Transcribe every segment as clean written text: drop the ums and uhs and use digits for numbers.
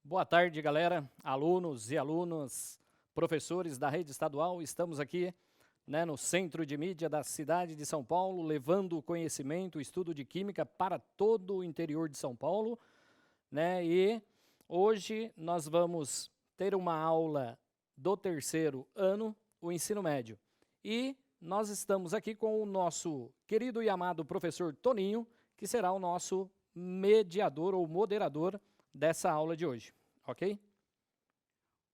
Boa tarde, galera, alunos e alunas, professores da rede estadual. Estamos aqui, no Centro de Mídia da cidade de São Paulo, levando o conhecimento, o estudo de química para todo o interior de São Paulo, E hoje nós vamos ter uma aula do terceiro ano, o ensino médio. E nós estamos aqui com o nosso querido e amado professor Toninho, que será o nosso mediador ou moderador dessa aula de hoje, ok?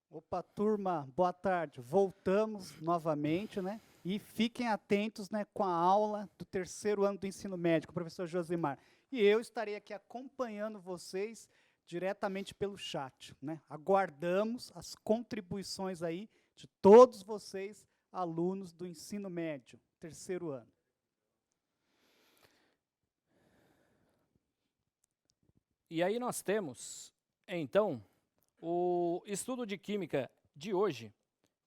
Opa, turma, boa tarde. Voltamos novamente, E fiquem atentos, com a aula do terceiro ano do ensino médio, com o professor Josimar. E eu estarei aqui acompanhando vocês diretamente pelo chat, Aguardamos as contribuições aí de todos vocês, alunos do ensino médio, terceiro ano. E aí nós temos, então, o estudo de química de hoje,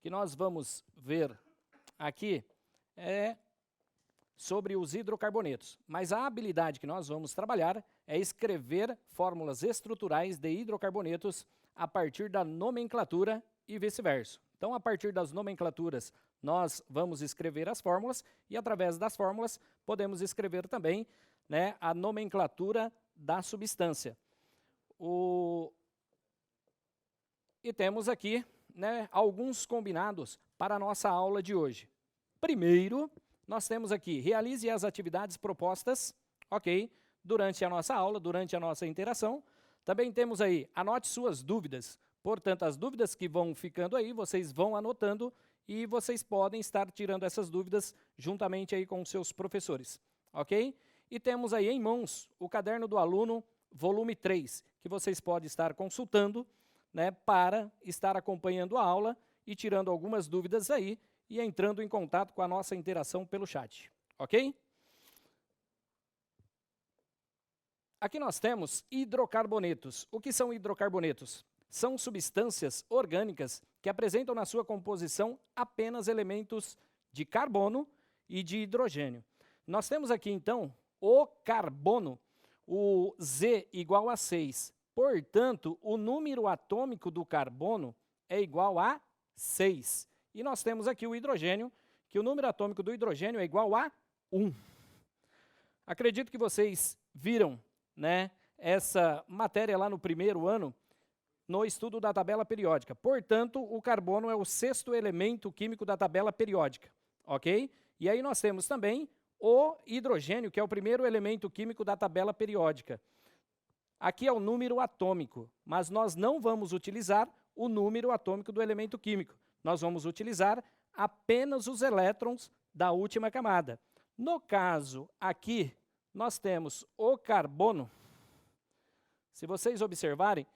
que nós vamos ver aqui, é sobre os hidrocarbonetos. Mas a habilidade que nós vamos trabalhar é escrever fórmulas estruturais de hidrocarbonetos a partir da nomenclatura e vice-versa. Então, a partir das nomenclaturas, nós vamos escrever as fórmulas e, através das fórmulas, podemos escrever também a nomenclatura da substância. E temos aqui alguns combinados para a nossa aula de hoje. Primeiro, nós temos aqui, realize as atividades propostas, ok? Durante a nossa aula, durante a nossa interação. Também temos aí, anote suas dúvidas. Portanto, as dúvidas que vão ficando aí, vocês vão anotando e vocês podem estar tirando essas dúvidas juntamente aí com os seus professores, ok? E temos aí em mãos o caderno do aluno, volume 3, que vocês podem estar consultando, para estar acompanhando a aula e tirando algumas dúvidas aí e entrando em contato com a nossa interação pelo chat, ok? Aqui nós temos hidrocarbonetos. O que são hidrocarbonetos? São substâncias orgânicas que apresentam na sua composição apenas elementos de carbono e de hidrogênio. Nós temos aqui, então, o carbono, o Z igual a 6. Portanto, o número atômico do carbono é igual a 6. E nós temos aqui o hidrogênio, que o número atômico do hidrogênio é igual a 1. Acredito que vocês viram, essa matéria lá no primeiro ano, no estudo da tabela periódica. Portanto, o carbono é o 6º elemento químico da tabela periódica, ok? E aí nós temos também o hidrogênio, que é o primeiro elemento químico da tabela periódica. Aqui é o número atômico, mas nós não vamos utilizar o número atômico do elemento químico. Nós vamos utilizar apenas os elétrons da última camada. No caso aqui, nós temos o carbono. Se vocês observarem,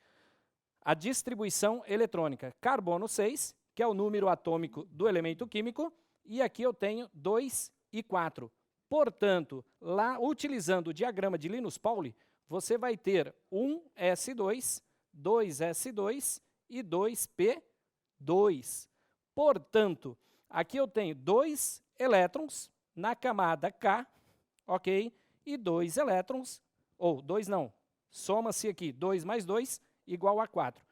a distribuição eletrônica, carbono 6, que é o número atômico do elemento químico, e aqui eu tenho 2 e 4. Portanto, lá, utilizando o diagrama de Linus Pauling, você vai ter 1s2, 2s2 e 2p2. Portanto, aqui eu tenho 2 elétrons na camada K, ok? E 2 elétrons, ou 2 não, soma-se aqui 2 mais 2 igual a 4.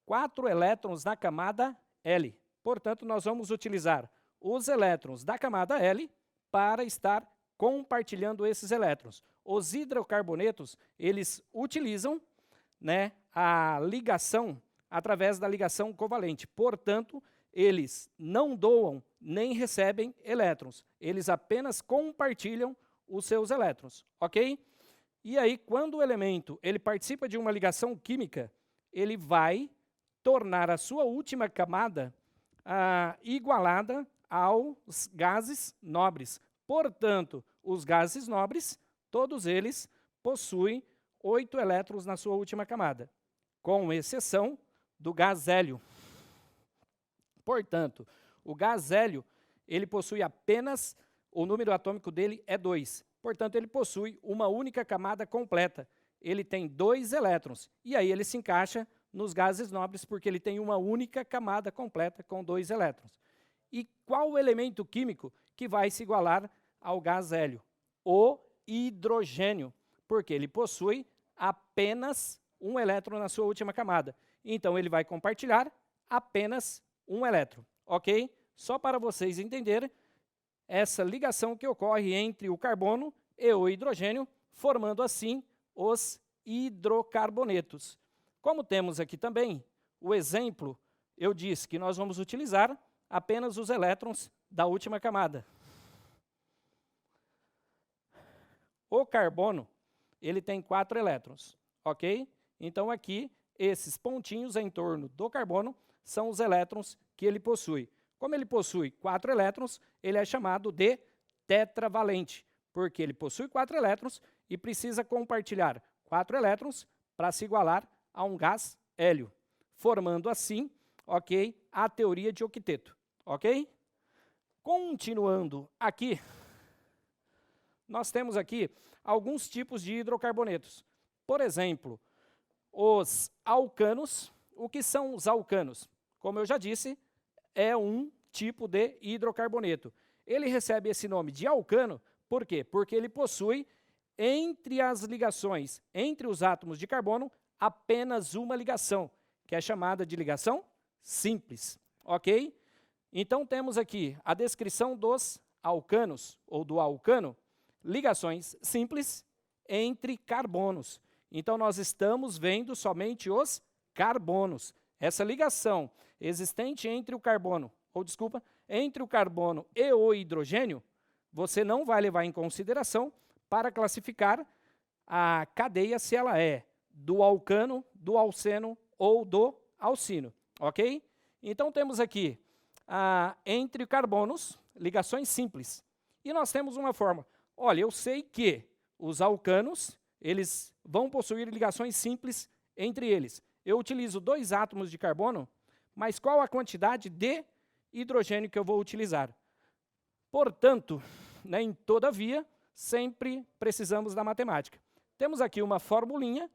4 elétrons na camada L. Portanto, nós vamos utilizar os elétrons da camada L para estar compartilhando esses elétrons. Os hidrocarbonetos, eles utilizam a ligação através da ligação covalente. Portanto, eles não doam nem recebem elétrons. Eles apenas compartilham os seus elétrons, ok? E aí, quando o elemento ele participa de uma ligação química, ele vai tornar a sua última camada igualada aos gases nobres. Portanto, os gases nobres, todos eles possuem 8 elétrons na sua última camada, com exceção do gás hélio. Portanto, o gás hélio, ele possui apenas, o número atômico dele é 2. Portanto, ele possui uma única camada completa. Ele tem 2 elétrons, e aí ele se encaixa nos gases nobres, porque ele tem uma única camada completa com 2 elétrons. E qual o elemento químico que vai se igualar ao gás hélio? O hidrogênio, porque ele possui apenas um elétron na sua última camada. Então, ele vai compartilhar apenas um elétron, ok? Só para vocês entenderem essa ligação que ocorre entre o carbono e o hidrogênio, formando assim os hidrocarbonetos. Como temos aqui também o exemplo, eu disse que nós vamos utilizar apenas os elétrons da última camada. O carbono, ele tem 4 elétrons, ok? Então, aqui, esses pontinhos em torno do carbono são os elétrons que ele possui. Como ele possui 4 elétrons, ele é chamado de tetravalente, porque ele possui 4 elétrons e precisa compartilhar 4 elétrons para se igualar a um gás hélio, formando assim, ok, a teoria de octeto, ok? Continuando aqui, nós temos aqui alguns tipos de hidrocarbonetos. Por exemplo, os alcanos. O que são os alcanos? Como eu já disse, é um tipo de hidrocarboneto. Ele recebe esse nome de alcano, por quê? Porque ele possui, entre as ligações, entre os átomos de carbono, apenas uma ligação, que é chamada de ligação simples, ok? Então, temos aqui a descrição dos alcanos, ou do alcano, ligações simples entre carbonos. Então, nós estamos vendo somente os carbonos. Essa ligação existente entre o carbono, entre o carbono e o hidrogênio, você não vai levar em consideração para classificar a cadeia se ela é do alcano, do alceno ou do alcino, ok? Então, temos aqui, entre carbonos, ligações simples. E nós temos uma forma. Olha, eu sei que os alcanos, eles vão possuir ligações simples entre eles. Eu utilizo 2 átomos de carbono, mas qual a quantidade de hidrogênio que eu vou utilizar? Portanto, em todavia, sempre precisamos da matemática. Temos aqui uma formulinha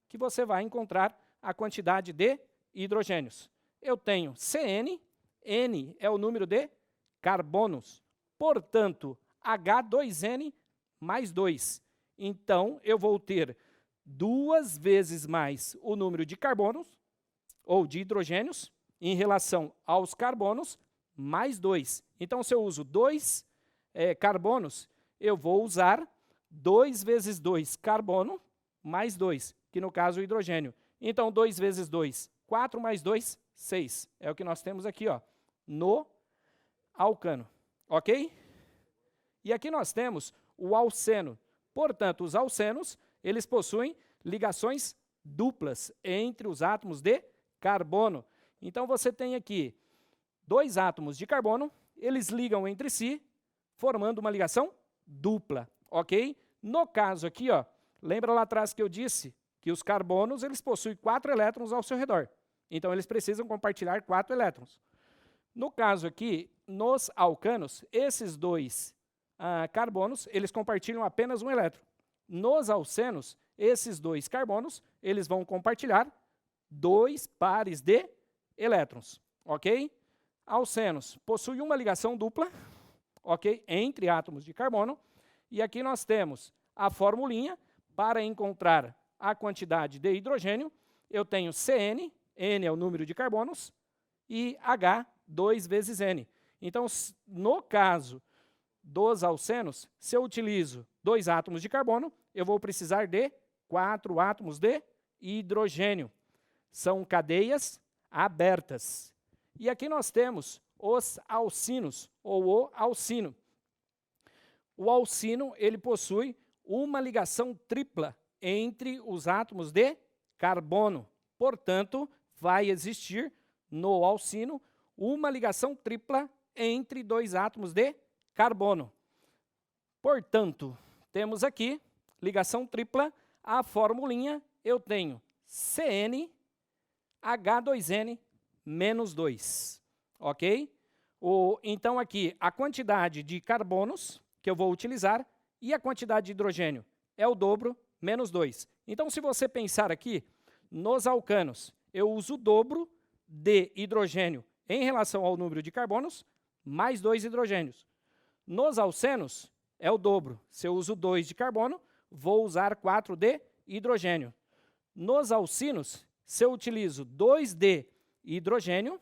que você vai encontrar a quantidade de hidrogênios. Eu tenho CN, N é o número de carbonos, portanto, H2N mais 2. Então, eu vou ter 2 vezes mais o número de carbonos, ou de hidrogênios, em relação aos carbonos, mais 2. Então, se eu uso 2 carbonos, eu vou usar 2 vezes 2 carbono, mais 2, que no caso é o hidrogênio. Então, 2 vezes 2, 4 mais 2, 6. É o que nós temos aqui, ó, no alcano, ok? E aqui nós temos o alceno. Portanto, os alcenos, eles possuem ligações duplas entre os átomos de carbono. Então, você tem aqui 2 átomos de carbono, eles ligam entre si, formando uma ligação dupla, ok? No caso aqui, ó, lembra lá atrás que eu disse que os carbonos, eles possuem 4 elétrons ao seu redor. Então, eles precisam compartilhar 4 elétrons. No caso aqui, nos alcanos, esses 2 carbonos, eles compartilham apenas um elétron. Nos alcenos, esses 2 carbonos, eles vão compartilhar 2 pares de elétrons, ok? Alcenos possuem uma ligação dupla, ok? Entre átomos de carbono. E aqui nós temos a formulinha para encontrar a quantidade de hidrogênio. Eu tenho CN, N é o número de carbonos, e H, 2 vezes N. Então, no caso dos alcenos, se eu utilizo 2 átomos de carbono, eu vou precisar de 4 átomos de hidrogênio. São cadeias abertas. E aqui nós temos os alcinos, ou o alcino. O alcino, ele possui uma ligação tripla entre os átomos de carbono. Portanto, vai existir no alcino uma ligação tripla entre 2 átomos de carbono. Portanto, temos aqui ligação tripla, a formulinha eu tenho CN H2N menos 2, ok? Então aqui a quantidade de carbonos que eu vou utilizar e a quantidade de hidrogênio é o dobro, menos 2. Então, se você pensar aqui, nos alcanos, eu uso o dobro de hidrogênio em relação ao número de carbonos, mais 2 hidrogênios. Nos alcenos, é o dobro. Se eu uso 2 de carbono, vou usar 4 de hidrogênio. Nos alcinos, se eu utilizo 2 de hidrogênio,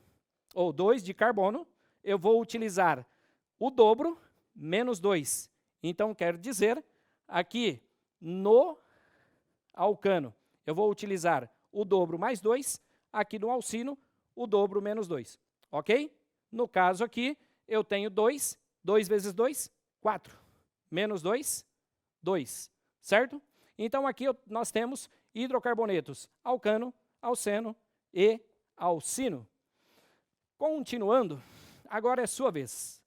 ou 2 de carbono, eu vou utilizar o dobro menos 2. Então, quer dizer, aqui no alcano, eu vou utilizar o dobro mais 2, aqui no alcino, o dobro menos 2, ok? No caso aqui, eu tenho 2, 2 vezes 2, 4, menos 2, 2, certo? Então, aqui nós temos hidrocarbonetos alcano, alceno e alcino. Continuando, agora é sua vez.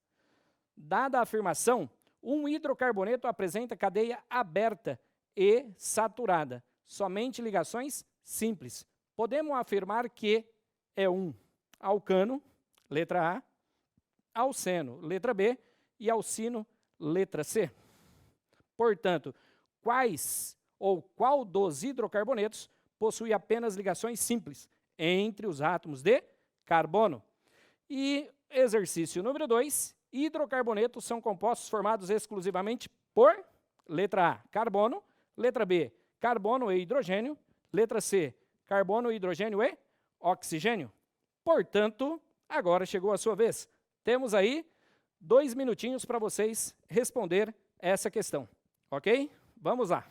Dada a afirmação, um hidrocarboneto apresenta cadeia aberta e saturada, somente ligações simples. Podemos afirmar que é um alcano, letra A, alceno, letra B, e alcino, letra C. Portanto, qual dos hidrocarbonetos possui apenas ligações simples entre os átomos de carbono? E exercício número 2, hidrocarbonetos são compostos formados exclusivamente por, letra A, carbono, letra B, carbono e hidrogênio, letra C, carbono, hidrogênio e oxigênio. Portanto, agora chegou a sua vez. Temos aí 2 minutinhos para vocês responder essa questão, ok? Vamos lá.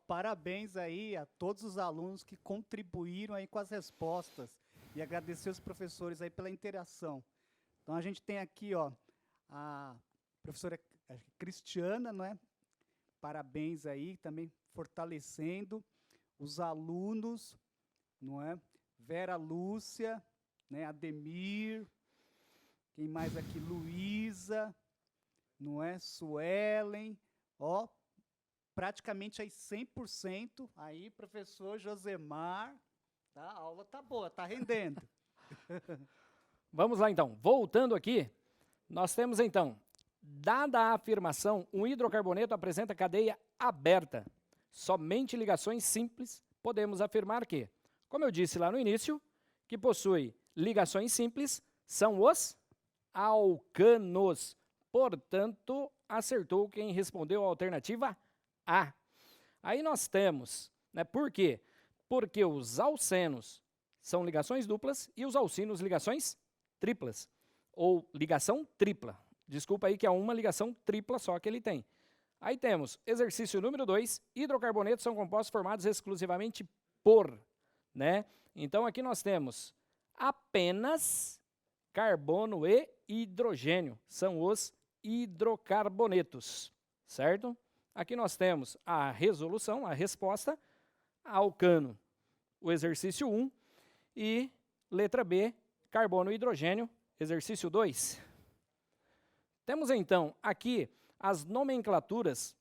Parabéns aí a todos os alunos que contribuíram aí com as respostas e agradecer os professores aí pela interação. Então a gente tem aqui, ó, a professora Cristiana, não é? Parabéns aí, também fortalecendo os alunos, não é? Vera Lúcia, né? Ademir, quem mais aqui? Luísa, não é? Suelen, ó, praticamente aí 100%, aí professor Josemar, tá? A aula tá boa, tá rendendo. Vamos lá então, voltando aqui, nós temos então, dada a afirmação, um hidrocarboneto apresenta cadeia aberta, somente ligações simples, podemos afirmar que, como eu disse lá no início, que possui ligações simples, são os alcanos. Portanto, acertou quem respondeu a alternativa A. Aí nós temos, né, por quê? Porque os alcenos são ligações duplas e os alcinos ligações triplas, ou ligação tripla. Desculpa aí que é uma ligação tripla só que ele tem. Aí temos exercício número 2, hidrocarbonetos são compostos formados exclusivamente por, né? Então aqui nós temos apenas carbono e hidrogênio, são os hidrocarbonetos, certo? Aqui nós temos a resolução, a resposta, alcano, o exercício 1, e letra B, carbono e hidrogênio, exercício 2. Temos então aqui as nomenclaturas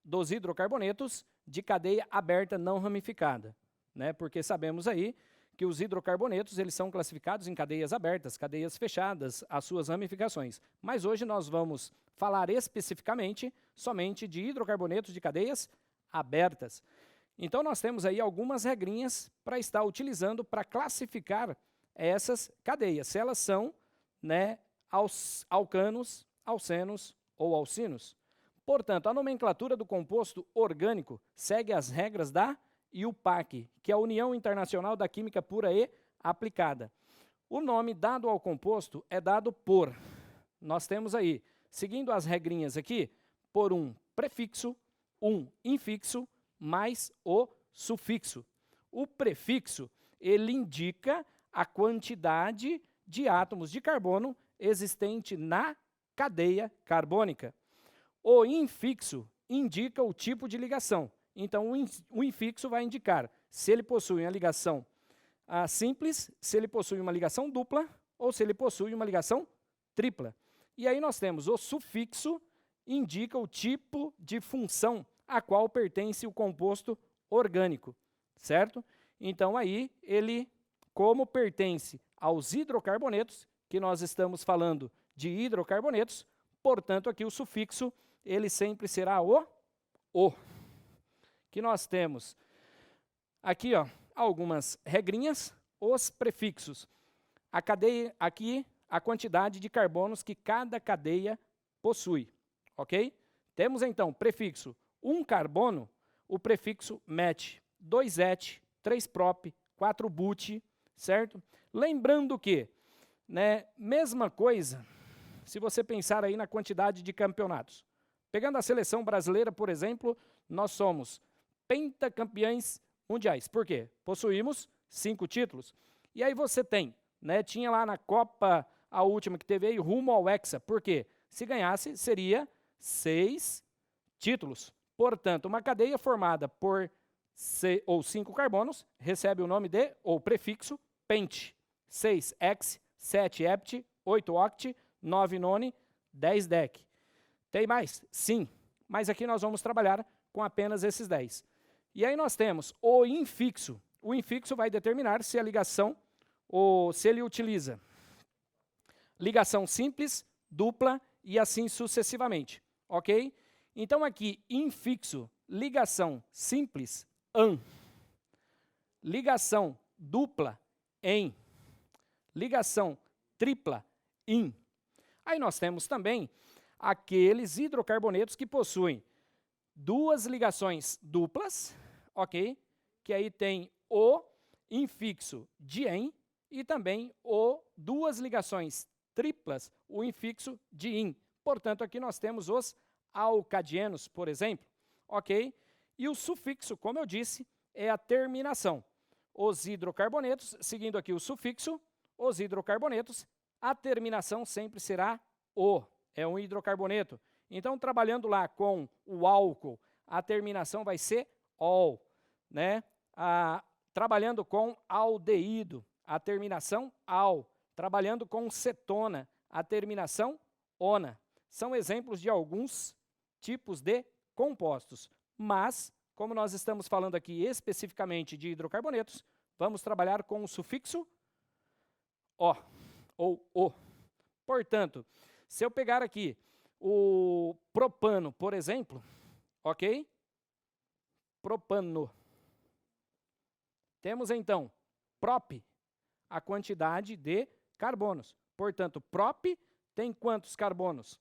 dos hidrocarbonetos de cadeia aberta não ramificada, né? Porque sabemos aí que os hidrocarbonetos eles são classificados em cadeias abertas, cadeias fechadas, as suas ramificações. Mas hoje nós vamos falar especificamente somente de hidrocarbonetos de cadeias abertas. Então nós temos aí algumas regrinhas para estar utilizando para classificar essas cadeias, se elas são, né, alcanos, alcenos ou alcinos. Portanto, a nomenclatura do composto orgânico segue as regras da IUPAC, que é a União Internacional da Química Pura e Aplicada. O nome dado ao composto é dado por, nós temos aí, seguindo as regrinhas aqui, por um prefixo, um infixo, mais o sufixo. O prefixo, ele indica a quantidade de átomos de carbono existente na cadeia carbônica. O infixo indica o tipo de ligação. Então, o infixo vai indicar se ele possui uma ligação simples, se ele possui uma ligação dupla ou se ele possui uma ligação tripla. E aí nós temos o sufixo, indica o tipo de função a qual pertence o composto orgânico, certo? Então, aí, ele, como pertence aos hidrocarbonetos, que nós estamos falando de hidrocarbonetos, portanto, aqui o sufixo, ele sempre será o. Que nós temos aqui, ó, algumas regrinhas, os prefixos. A cadeia, aqui, a quantidade de carbonos que cada cadeia possui, ok? Temos, então, prefixo 1 carbono, o prefixo met, 2 et, 3 prop, 4 but, certo? Lembrando que, né, mesma coisa, se você pensar aí na quantidade de campeonatos. Pegando a seleção brasileira, por exemplo, nós somos pentacampeões mundiais. Por quê? Possuímos 5 títulos. E aí você tem, né, tinha lá na Copa, a última que teve aí, rumo ao Hexa. Por quê? Se ganhasse, seria 6 títulos. Portanto, uma cadeia formada por 5 carbonos recebe o nome de, ou prefixo, pent. 6 hex, 7 hept, 8 oct, 9 none, 10 dec. Tem mais? Sim. Mas aqui nós vamos trabalhar com apenas esses 10. E aí nós temos o infixo. O infixo vai determinar se a ligação, ou se ele utiliza ligação simples, dupla e assim sucessivamente, ok? Então aqui, infixo, ligação simples, an. Ligação dupla, em. Ligação tripla, in. Aí nós temos também aqueles hidrocarbonetos que possuem 2 ligações duplas, ok? Que aí tem o infixo de en e também 2 ligações triplas, o infixo de in. Portanto, aqui nós temos os alcadienos, por exemplo, ok? E o sufixo, como eu disse, é a terminação. Os hidrocarbonetos, seguindo aqui o sufixo, os hidrocarbonetos, a terminação sempre será o, é um hidrocarboneto. Então, trabalhando lá com o álcool, a terminação vai ser ol, né? Trabalhando com aldeído, a terminação al. Trabalhando com cetona, a terminação ona. São exemplos de alguns tipos de compostos. Mas, como nós estamos falando aqui especificamente de hidrocarbonetos, vamos trabalhar com o sufixo o, ou o. Portanto, se eu pegar aqui o propano, por exemplo, ok? Propano. Temos então prop, a quantidade de carbonos. Portanto, prop tem quantos carbonos?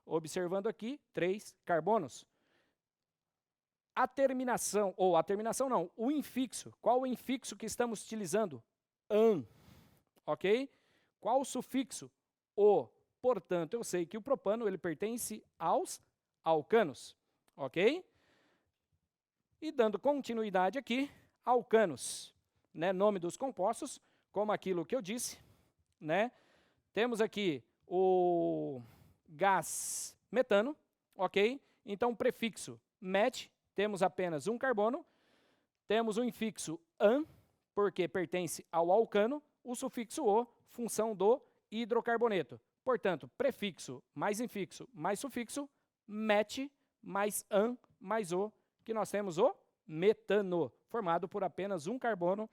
Observando aqui, 3 carbonos. A terminação, ou a terminação não, o infixo. Qual o infixo que estamos utilizando? An, ok? Qual o sufixo? O. Portanto, eu sei que o propano ele pertence aos alcanos, ok? E dando continuidade aqui, alcanos, né? Nome dos compostos, como aquilo que eu disse, né? Temos aqui o gás metano, ok? Então, prefixo met, temos apenas um carbono, temos o infixo an, porque pertence ao alcano, o sufixo o, função do hidrocarboneto. Portanto, prefixo mais infixo mais sufixo, met mais an mais o, que nós temos o metano, formado por apenas um carbono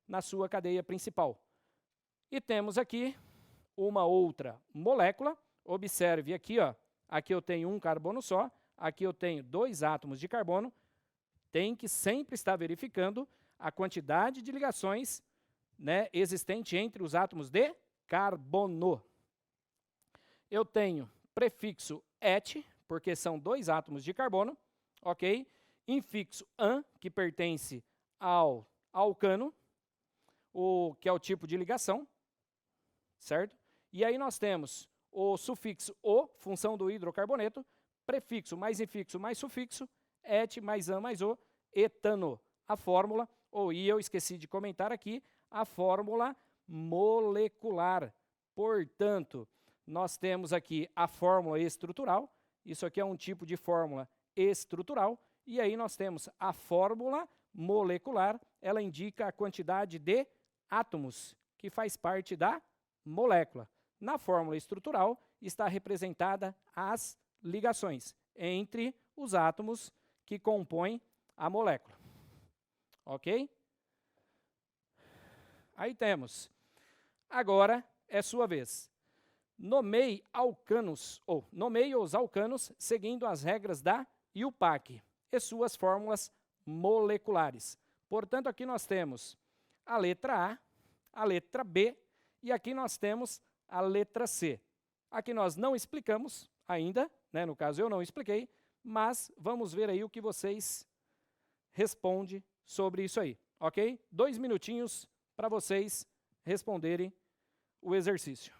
na sua cadeia principal. E temos aqui uma outra molécula. Observe aqui, ó, aqui eu tenho um carbono só, aqui eu tenho 2 átomos de carbono. Tem que sempre estar verificando a quantidade de ligações, né, existente entre os átomos de carbono. Eu tenho prefixo et, porque são 2 átomos de carbono, ok? Infixo an, que pertence ao alcano, que é o tipo de ligação, certo? E aí nós temos o sufixo o, função do hidrocarboneto, prefixo mais infixo mais sufixo, et mais an mais o, etano. A fórmula, e eu esqueci de comentar aqui, a fórmula molecular. Portanto, nós temos aqui a fórmula estrutural, isso aqui é um tipo de fórmula estrutural, e aí nós temos a fórmula molecular, ela indica a quantidade de átomos que faz parte da molécula. Na fórmula estrutural está representada as ligações entre os átomos que compõem a molécula. Ok? Aí temos. Agora é sua vez. Nomeie os alcanos seguindo as regras da IUPAC e suas fórmulas moleculares. Portanto, aqui nós temos a letra A, a letra B e aqui nós temos a letra C. Aqui nós não explicamos ainda, né, no caso eu não expliquei, mas vamos ver aí o que vocês respondem sobre isso aí, ok? 2 minutinhos para vocês responderem o exercício.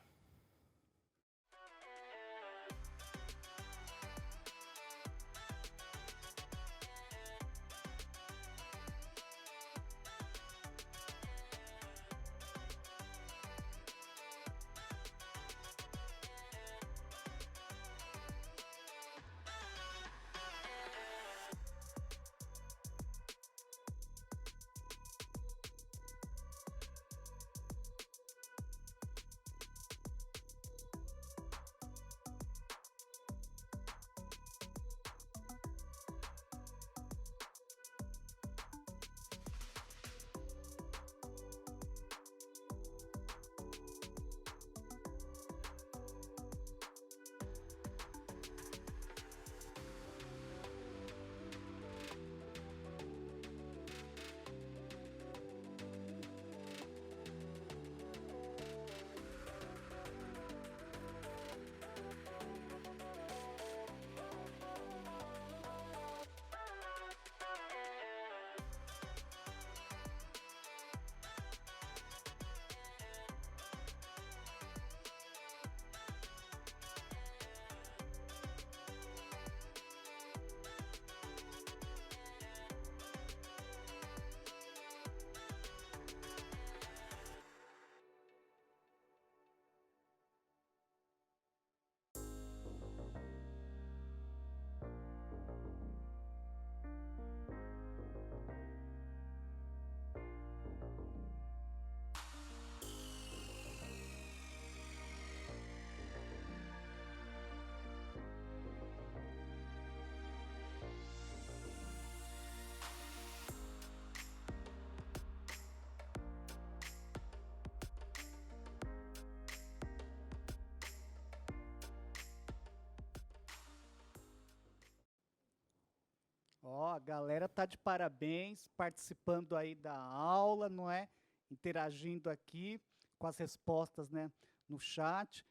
Ó, a galera tá de parabéns, participando aí da aula, não é? Interagindo aqui com as respostas, né, no chat.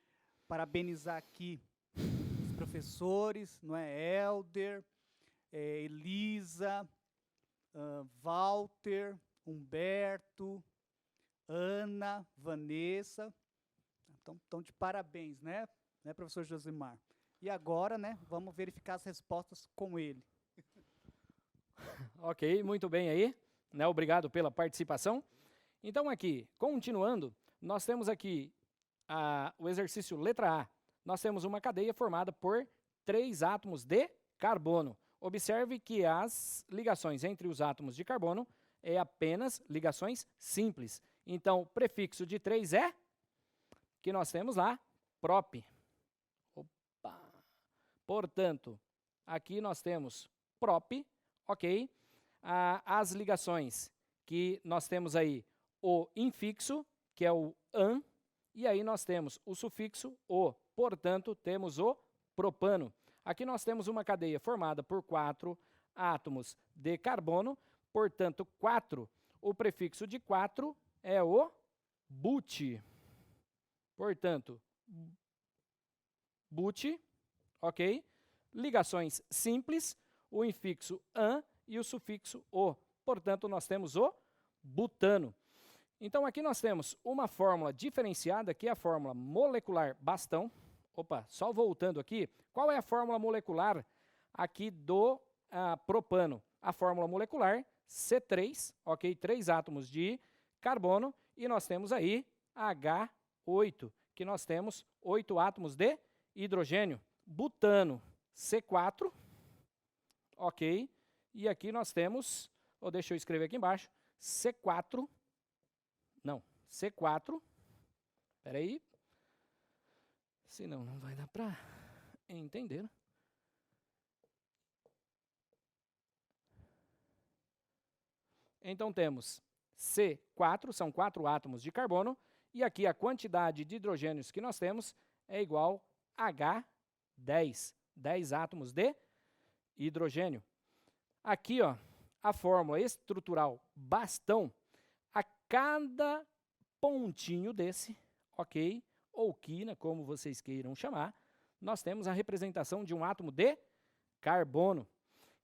Parabenizar aqui os professores, não é? Helder, Elisa, Walter, Humberto, Ana, Vanessa. Então, estão de parabéns, né, professor Josimar? E agora, né, vamos verificar as respostas com ele. Ok, muito bem aí, né? Obrigado pela participação. Então aqui, continuando, nós temos aqui o exercício letra A. Nós temos uma cadeia formada por 3 átomos de carbono. Observe que as ligações entre os átomos de carbono é apenas ligações simples. Então, o prefixo de 3 é, que nós temos lá, prop. Opa! Portanto, aqui nós temos prop, ok? As ligações que nós temos aí, o infixo, que é o an, e aí nós temos o sufixo o, portanto, temos o propano. Aqui nós temos uma cadeia formada por 4 átomos de carbono, portanto, 4, o prefixo de 4 é o but. Portanto, but, ok? Ligações simples, o infixo an e o sufixo o. Portanto, nós temos o butano. Então, aqui nós temos uma fórmula diferenciada, que é a fórmula molecular bastão. Opa, só voltando aqui, qual é a fórmula molecular aqui do propano? A fórmula molecular C3, ok? 3 átomos de carbono, e nós temos aí H8, que nós temos 8 átomos de hidrogênio. Butano, C4, ok? E aqui nós temos, deixa eu escrever aqui embaixo, C4, espera aí, senão não vai dar para entender. Então temos C4, são 4 átomos de carbono, e aqui a quantidade de hidrogênios que nós temos é igual a H10, 10 átomos de hidrogênio. Aqui, ó, a fórmula estrutural bastão, a cada pontinho desse, ok, ou quina, como vocês queiram chamar, nós temos a representação de um átomo de carbono.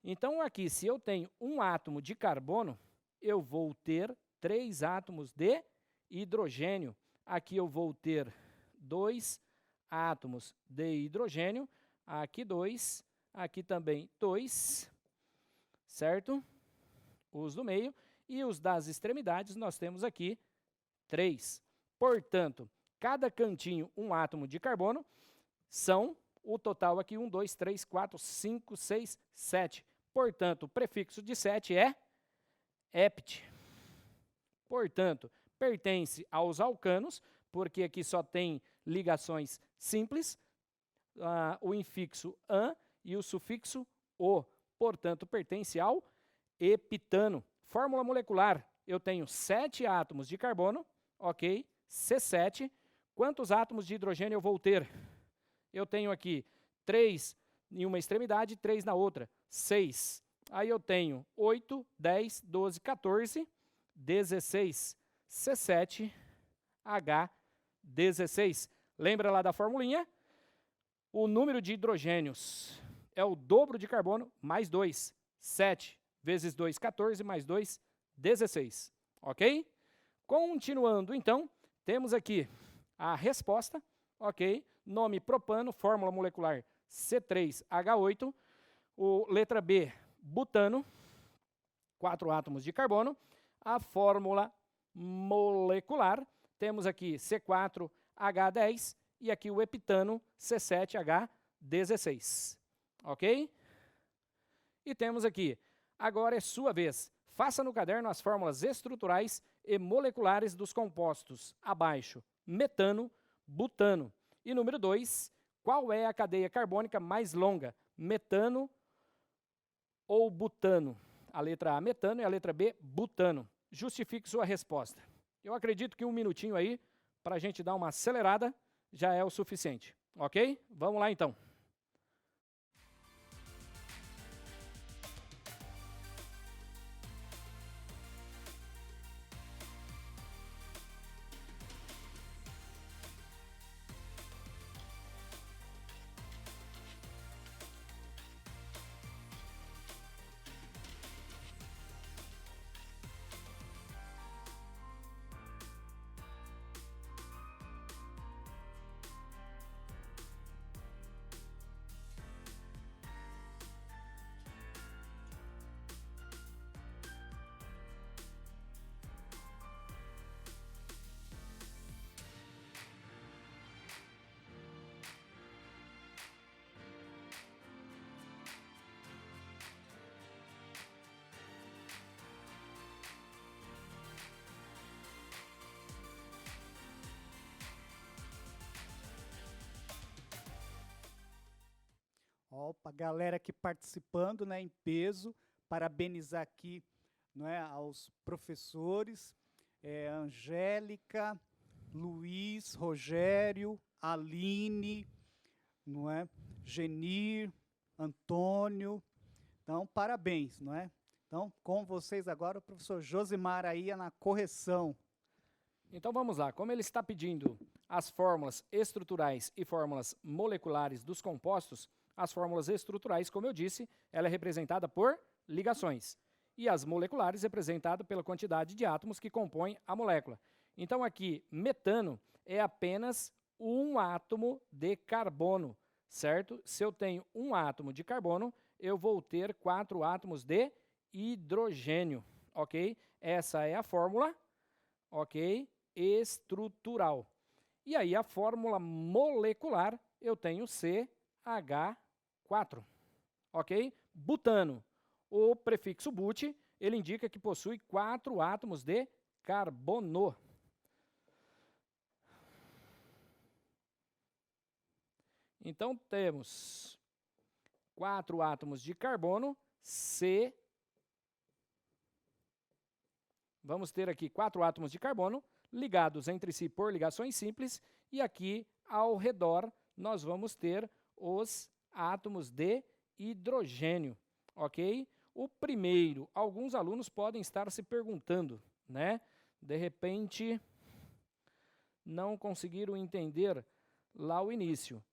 Então, aqui, se eu tenho um átomo de carbono, eu vou ter 3 átomos de hidrogênio. Aqui eu vou ter 2 átomos de hidrogênio, aqui 2, aqui também 2, certo? Os do meio, e os das extremidades nós temos aqui 3. Portanto, cada cantinho um átomo de carbono, são o total aqui 1, 2, 3, 4, 5, 6, 7. Portanto, o prefixo de 7 é hept. Portanto, pertence aos alcanos, porque aqui só tem ligações simples, o infixo an e o sufixo o. Portanto, pertence ao heptano. Fórmula molecular, eu tenho 7 átomos de carbono, ok? C7. Quantos átomos de hidrogênio eu vou ter? Eu tenho aqui 3 em uma extremidade e 3 na outra, 6. Aí eu tenho 8, 10, 12, 14, 16, C7, H16. Lembra lá da formulinha? O número de hidrogênios é o dobro de carbono mais 2. 7 vezes 2, 14, mais 2, 16. Ok? Continuando, então, temos aqui a resposta, ok? Nome propano, fórmula molecular C3H8. Letra B, butano, 4 átomos de carbono. A fórmula molecular, temos aqui C4H10 e aqui o heptano C7H16. Ok? E temos aqui, agora é sua vez. Faça no caderno as fórmulas estruturais e moleculares dos compostos abaixo. Metano, butano. E número 2, qual é a cadeia carbônica mais longa? Metano ou butano? A letra A, metano, e a letra B, butano. Justifique sua resposta. Eu acredito que 1 minutinho aí, para a gente dar uma acelerada, já é o suficiente. Ok? Vamos lá então. Opa, galera aqui participando, né, em peso, parabenizar aqui, não é, aos professores, Angélica, Luiz, Rogério, Aline, não é, Genir, Antônio, então parabéns, não é? Então, com vocês agora, o professor Josimar aí na correção. Então vamos lá, como ele está pedindo as fórmulas estruturais e fórmulas moleculares dos compostos, as fórmulas estruturais, como eu disse, ela é representada por ligações. E as moleculares representada pela quantidade de átomos que compõem a molécula. Então aqui, metano é apenas um átomo de carbono, certo? Se eu tenho um átomo de carbono, eu vou ter 4 átomos de hidrogênio, ok? Essa é a fórmula, ok? Estrutural. E aí a fórmula molecular, eu tenho CH4, ok? Butano, o prefixo but, ele indica que possui 4 átomos de carbono. Então temos 4 átomos de carbono, Vamos ter aqui 4 átomos de carbono ligados entre si por ligações simples e aqui ao redor nós vamos ter os átomos de hidrogênio, ok? O primeiro, alguns alunos podem estar se perguntando, né? De repente, não conseguiram entender lá o início.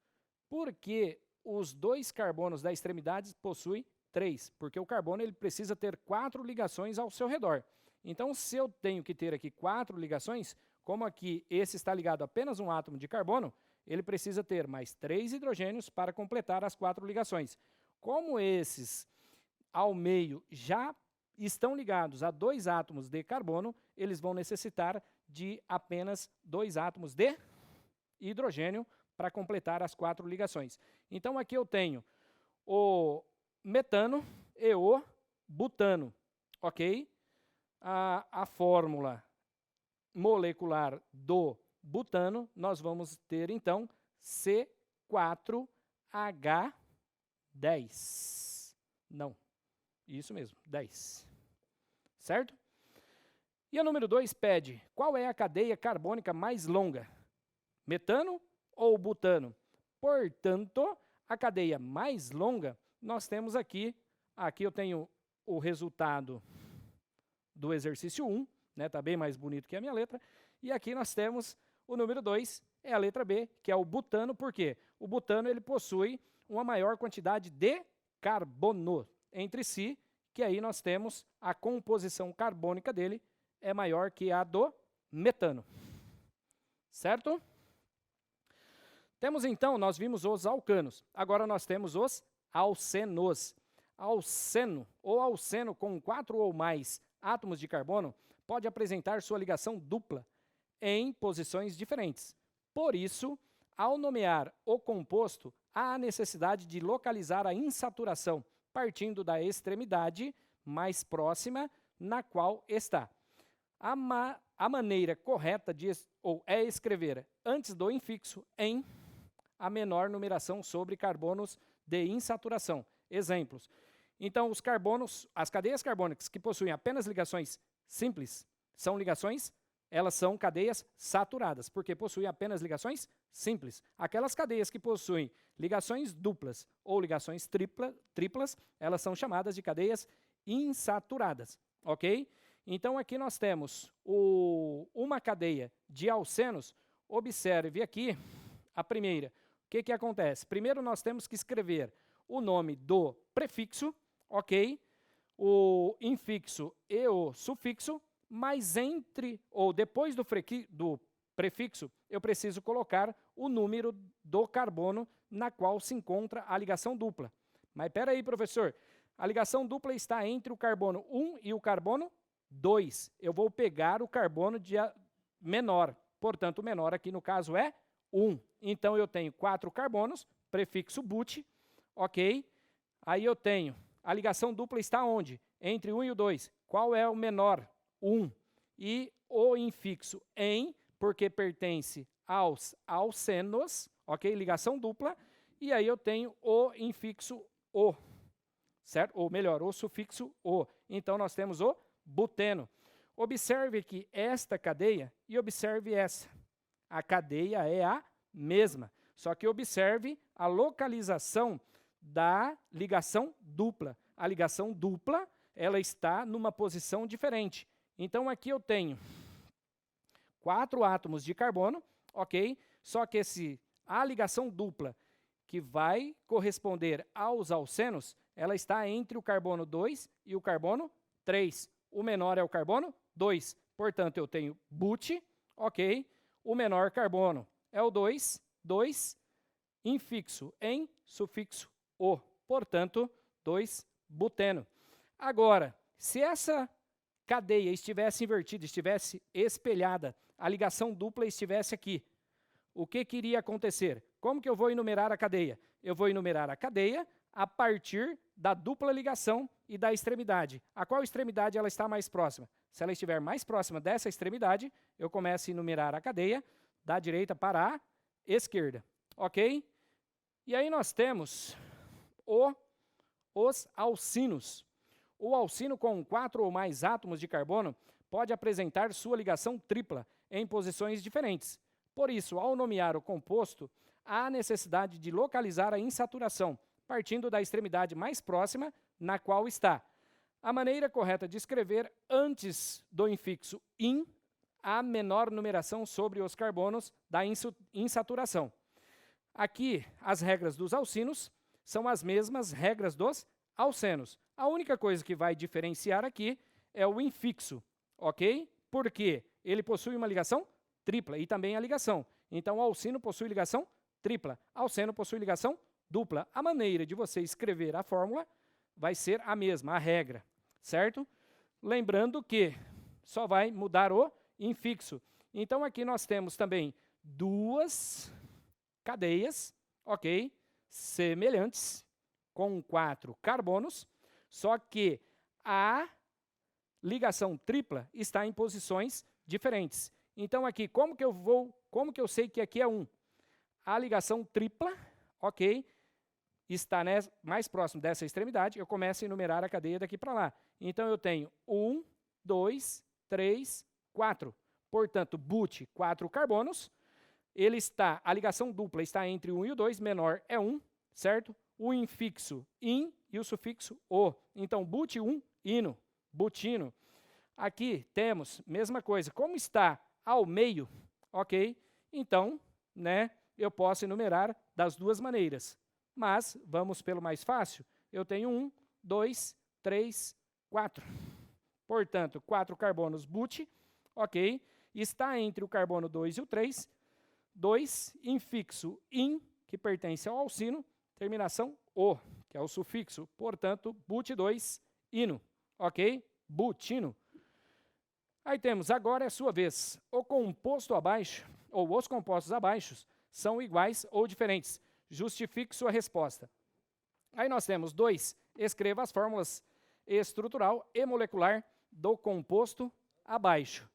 Por que os 2 carbonos da extremidade possuem 3? Porque o carbono ele precisa ter 4 ligações ao seu redor. Então, se eu tenho que ter aqui 4 ligações, como aqui esse está ligado a apenas um átomo de carbono, ele precisa ter mais 3 hidrogênios para completar as 4 ligações. Como esses ao meio já estão ligados a 2 átomos de carbono, eles vão necessitar de apenas 2 átomos de hidrogênio para completar as 4 ligações. Então, aqui eu tenho o metano e o butano, ok? A fórmula molecular do butano, nós vamos ter, então, C4H10. Não, isso mesmo, 10. Certo? E a número 2 pede, qual é a cadeia carbônica mais longa? Metano ou butano? Portanto, a cadeia mais longa, nós temos aqui eu tenho o resultado do exercício 1, né, tá bem mais bonito que a minha letra, e aqui nós temos o número 2, é a letra B, que é o butano, por quê? O butano ele possui uma maior quantidade de carbono entre si, que aí nós temos a composição carbônica dele é maior que a do metano. Certo? Temos então, nós vimos os alcanos, agora nós temos os alcenos. Alceno ou alceno com 4 ou mais átomos de carbono pode apresentar sua ligação dupla em posições diferentes. Por isso, ao nomear o composto, há a necessidade de localizar a insaturação, partindo da extremidade mais próxima na qual está. A maneira correta é escrever antes do infixo em a menor numeração sobre carbonos de insaturação. Exemplos. Então, os carbonos, as cadeias carbônicas que possuem apenas ligações simples, elas são cadeias saturadas, porque possuem apenas ligações simples. Aquelas cadeias que possuem ligações duplas ou ligações triplas, elas são chamadas de cadeias insaturadas, ok? Então, aqui nós temos uma cadeia de alcenos. Observe aqui a primeira. O que acontece? Primeiro, nós temos que escrever o nome do prefixo, ok? O infixo e o sufixo, mas entre ou depois do prefixo, eu preciso colocar o número do carbono na qual se encontra a ligação dupla. Mas espera aí, professor, a ligação dupla está entre o carbono 1 e o carbono 2. Eu vou pegar o carbono menor, portanto, o menor aqui no caso é 1. Então, eu tenho 4 carbonos, prefixo but, ok? Aí eu tenho, a ligação dupla está onde? Entre 1 e o 2. Qual é o menor? 1. E o infixo em, porque pertence aos alcenos, ok? Ligação dupla. e aí eu tenho o infixo O, certo? Ou melhor, o sufixo O. Então, nós temos o buteno. Observe que esta cadeia e observe essa. A cadeia é a mesma, só que observe a localização da ligação dupla. A ligação dupla, ela está numa posição diferente. Então, aqui eu tenho 4 átomos de carbono, ok? Só que a ligação dupla que vai corresponder aos alcenos, ela está entre o carbono 2 e o carbono 3. O menor é o carbono 2. Portanto, eu tenho but, ok? O menor carbono é o 2, 2, infixo em sufixo O. Portanto, 2-buteno. Agora, se essa cadeia estivesse invertida, estivesse espelhada, a ligação dupla estivesse aqui, o que iria acontecer? Como que eu vou enumerar a cadeia? Eu vou enumerar a cadeia a partir da dupla ligação e da extremidade. A qual extremidade ela está mais próxima? Se ela estiver mais próxima dessa extremidade, eu começo a enumerar a cadeia da direita para a esquerda. Ok? E aí nós temos os alcinos. O alcino com 4 ou mais átomos de carbono pode apresentar sua ligação tripla em posições diferentes. Por isso, ao nomear o composto, há necessidade de localizar a insaturação, partindo da extremidade mais próxima na qual está. A maneira correta de escrever antes do infixo in, a menor numeração sobre os carbonos da insaturação. Aqui, as regras dos alcinos são as mesmas regras dos alcenos. A única coisa que vai diferenciar aqui é o infixo, ok? Porque ele possui uma ligação tripla e também a ligação. Então, o alcino possui ligação tripla, alceno possui ligação dupla. A maneira de você escrever a fórmula vai ser a mesma, a regra, certo? Lembrando que só vai mudar o infixo. Então, aqui nós temos também 2 cadeias, ok? Semelhantes, com 4 carbonos, só que a ligação tripla está em posições diferentes. Então, aqui, como que eu sei que aqui é 1? A ligação tripla, ok, está mais próximo dessa extremidade, eu começo a enumerar a cadeia daqui para lá. Então, eu tenho 1, 2, 3, 4. Portanto, but, 4 carbonos. A ligação dupla está entre o 1 e o 2, menor é 1, certo? O infixo in e o sufixo o. Então, but 1, ino, butino. Aqui temos, mesma coisa, como está ao meio, ok? Então, né, eu posso enumerar das duas maneiras. Mas, vamos pelo mais fácil, eu tenho 1, 2, 3, 4. Portanto, 4 carbonos but, ok? Está entre o carbono 2 e o 3. 2, infixo in, que pertence ao alcino, terminação o, que é o sufixo. Portanto, but2, ino, ok? Butino. Aí temos, agora é a sua vez. O composto abaixo, ou os compostos abaixo, são iguais ou diferentes. Justifique sua resposta. Aí nós temos 2. Escreva as fórmulas estrutural e molecular do composto abaixo.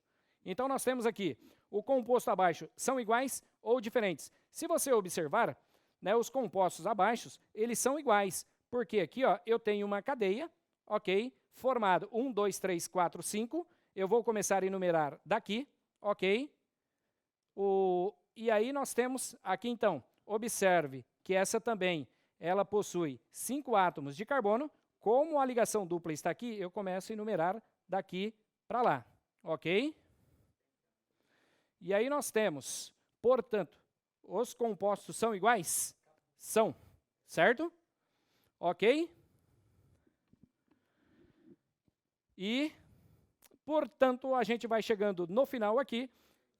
Então, nós temos aqui, o composto abaixo são iguais ou diferentes. Se você observar, né, os compostos abaixo, eles são iguais. Porque aqui, ó, eu tenho uma cadeia, ok? Formado 1, 2, 3, 4, 5. Eu vou começar a enumerar daqui, ok? E aí nós temos aqui, então, observe que essa também, ela possui 5 átomos de carbono. Como a ligação dupla está aqui, eu começo a enumerar daqui para lá, ok? E aí nós temos, portanto, os compostos são iguais? São, certo? Ok? E, portanto, a gente vai chegando no final aqui.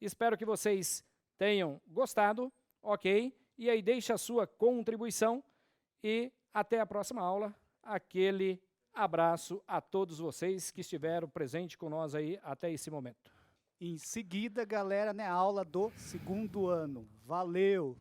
Espero que vocês tenham gostado, ok? E aí deixa a sua contribuição e até a próxima aula. Aquele abraço a todos vocês que estiveram presentes com nós aí até esse momento. Em seguida, galera, né, aula do 2º ano. Valeu!